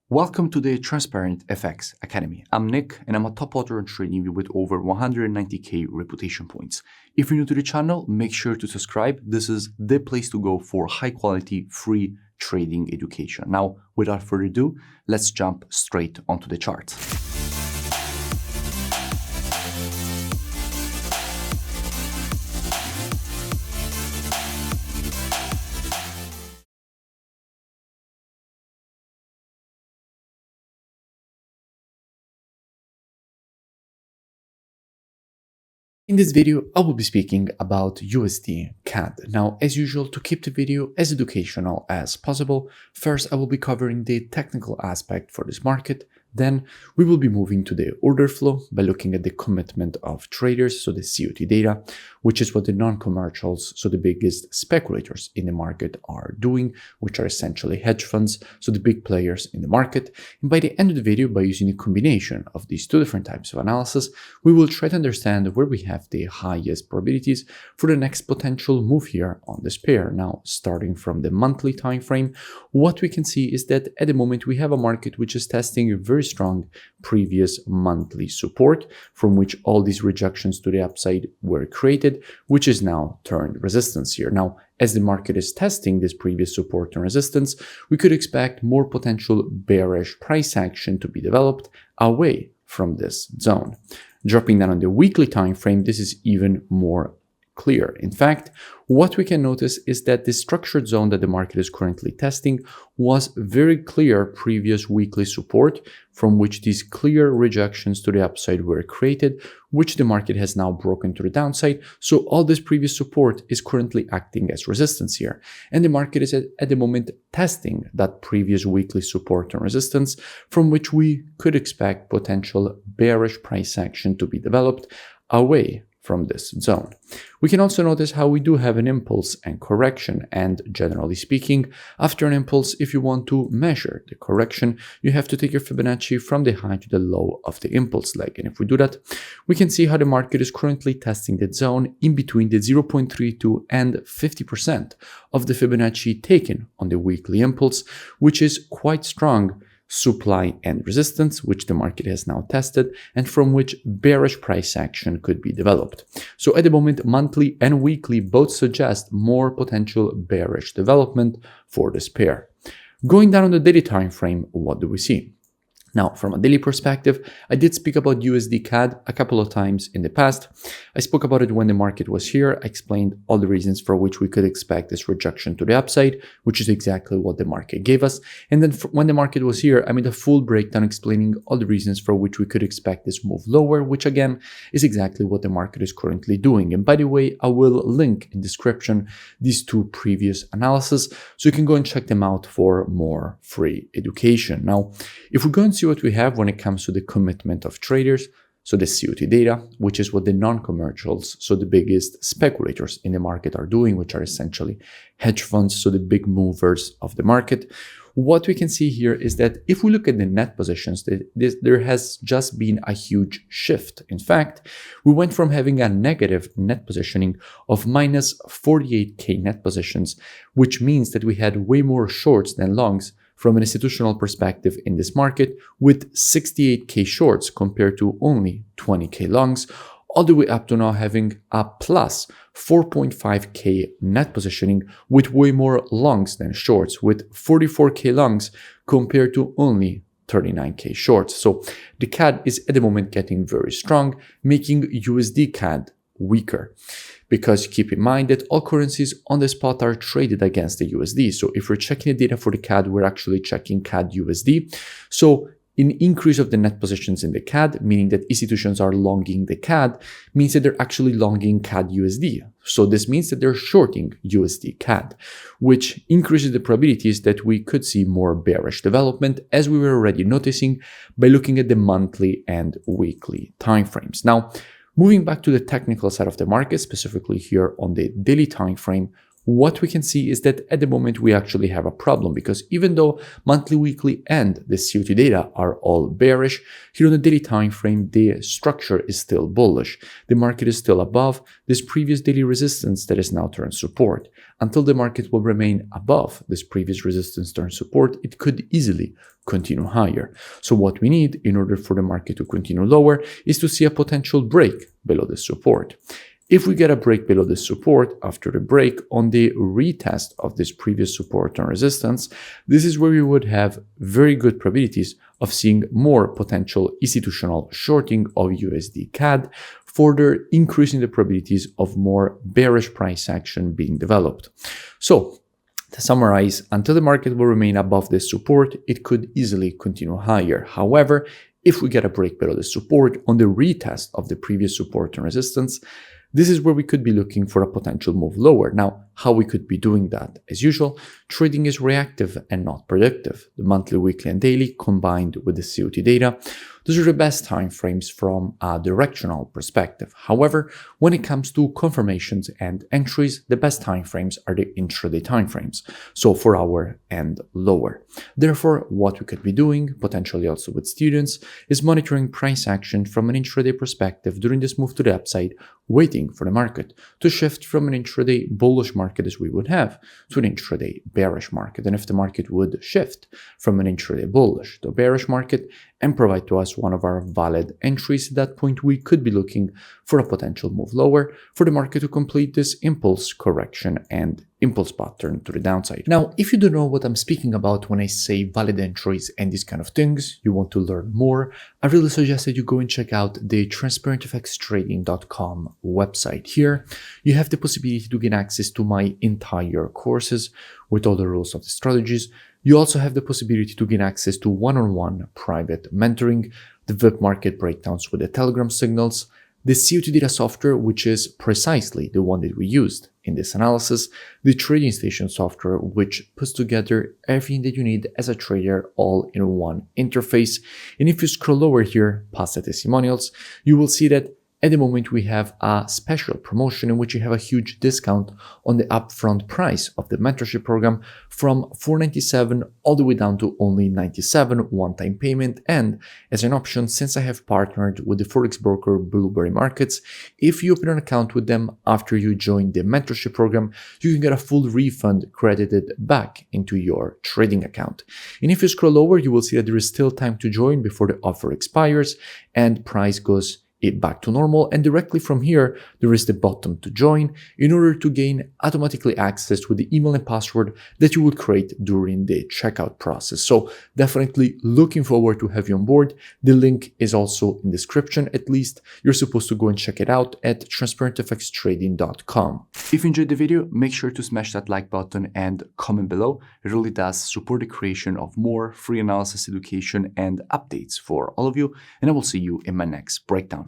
Welcome to the Transparent FX Academy. I'm Nick and I'm a top author and trading view with over 190k reputation points. If you're new to the channel, make sure to subscribe. This is the place to go for high quality, free trading education. Now, without further ado, let's jump straight onto the chart. In this video, I will be speaking about USDCAD. Now, as usual, to keep the video as educational as possible, first I will be covering the technical aspect for this market. Then we will be moving to the order flow by looking at the commitment of traders, so the COT data, which is what the non-commercials, so the biggest speculators in the market are doing, which are essentially hedge funds, so the big players in the market. And by the end of the video, by using a combination of these two different types of analysis, we will try to understand where we have the highest probabilities for the next potential move here on this pair. Now, starting from the monthly time frame, what we can see is that at the moment we have a market which is testing a very strong previous monthly support from which all these rejections to the upside were created, which is now turned resistance here. Now, as the market is testing this previous support and resistance, we could expect more potential bearish price action to be developed away from this zone. Dropping down on the weekly time frame, this is even more clear. In fact, what we can notice is that the structured zone that the market is currently testing was very clear previous weekly support from which these clear rejections to the upside were created, which the market has now broken to the downside. So all this previous support is currently acting as resistance here. And the market is at the moment testing that previous weekly support and resistance from which we could expect potential bearish price action to be developed away from this zone. We can also notice how we do have an impulse and correction, and generally speaking, after an impulse, if you want to measure the correction, you have to take your Fibonacci from the high to the low of the impulse leg. And if we do that, we can see how the market is currently testing that zone in between the 0.32 and 50% of the Fibonacci taken on the weekly impulse, which is quite strong supply and resistance, which the market has now tested and from which bearish price action could be developed. So at the moment, monthly and weekly both suggest more potential bearish development for this pair. Going down on the daily time frame, what do we see? Now, from a daily perspective, I did speak about USDCAD a couple of times in the past. I spoke about it when the market was here. I explained all the reasons for which we could expect this rejection to the upside, which is exactly what the market gave us. And then when the market was here, I made a full breakdown explaining all the reasons for which we could expect this move lower, which again is exactly what the market is currently doing. And by the way, I will link in description these two previous analyses, so you can go and check them out for more free education. Now, if we go and see what we have when it comes to the commitment of traders, so the COT data, which is what the non-commercials, so the biggest speculators in the market are doing, which are essentially hedge funds, so the big movers of the market. What we can see here is that if we look at the net positions, there has just been a huge shift. In fact, we went from having a negative net positioning of minus 48k net positions, which means that we had way more shorts than longs from an institutional perspective in this market, with 68k shorts compared to only 20k longs, all the way up to now having a plus 4.5k net positioning with way more longs than shorts, with 44k longs compared to only 39k shorts. So the CAD is at the moment getting very strong, making USDCAD weaker. Because keep in mind that all currencies on the spot are traded against the USD. So if we're checking the data for the CAD, we're actually checking CAD USD. So an increase of the net positions in the CAD, meaning that institutions are longing the CAD, means that they're actually longing CAD USD. So this means that they're shorting USD CAD, which increases the probabilities that we could see more bearish development, as we were already noticing by looking at the monthly and weekly timeframes. Now, moving back to the technical side of the market, specifically here on the daily time frame, what we can see is that at the moment we actually have a problem, because even though monthly, weekly, and the COT data are all bearish, here on the daily time frame, the structure is still bullish. The market is still above this previous daily resistance that is now turned support. Until the market will remain above this previous resistance turned support, it could easily continue higher. So what we need in order for the market to continue lower is to see a potential break below the support. If we get a break below the support after the break on the retest of this previous support and resistance, this is where we would have very good probabilities of seeing more potential institutional shorting of USD-CAD, further increasing the probabilities of more bearish price action being developed. So, to summarize, until the market will remain above this support, it could easily continue higher. However, if we get a break below the support on the retest of the previous support and resistance, this is where we could be looking for a potential move lower. Now, how we could be doing that? As usual, trading is reactive and not predictive. The monthly, weekly, and daily combined with the COT data, those are the best time frames from a directional perspective. However, when it comes to confirmations and entries, the best time frames are the intraday time frames, so 4 hour and lower. Therefore, what we could be doing, potentially also with students, is monitoring price action from an intraday perspective during this move to the upside, waiting for the market to shift from an intraday bullish market as we would have to an intraday bearish market. And if the market would shift from an intraday bullish to a bearish market and provide to us one of our valid entries, at that point we could be looking for a potential move lower for the market to complete this impulse correction and impulse pattern to the downside. Now, if you don't know what I'm speaking about when I say valid entries and these kind of things, you want to learn more, I really suggest that you go and check out the transparentfxtrading.com website. Here, you have the possibility to gain access to my entire courses with all the rules of the strategies. You also have the possibility to gain access to one-on-one private mentoring, the web market breakdowns with the Telegram signals, the COT data software, which is precisely the one that we used in this analysis, the trading station software, which puts together everything that you need as a trader all in one interface. And if you scroll lower here past the testimonials, you will see that at the moment, we have a special promotion in which you have a huge discount on the upfront price of the mentorship program from $497 all the way down to only $97 one-time payment. And as an option, since I have partnered with the forex broker Blueberry Markets, if you open an account with them after you join the mentorship program, you can get a full refund credited back into your trading account. And if you scroll lower, you will see that there is still time to join before the offer expires and price goes back to normal, and directly from here there is the button to join in order to gain automatically access with the email and password that you would create during the checkout process. So definitely looking forward to have you on board. The link is also in the description. At least you're supposed to go and check it out at transparentfxtrading.com. If you enjoyed the video, make sure to smash that like button and comment below. It really does support the creation of more free analysis education and updates for all of you, and I will see you in my next breakdown.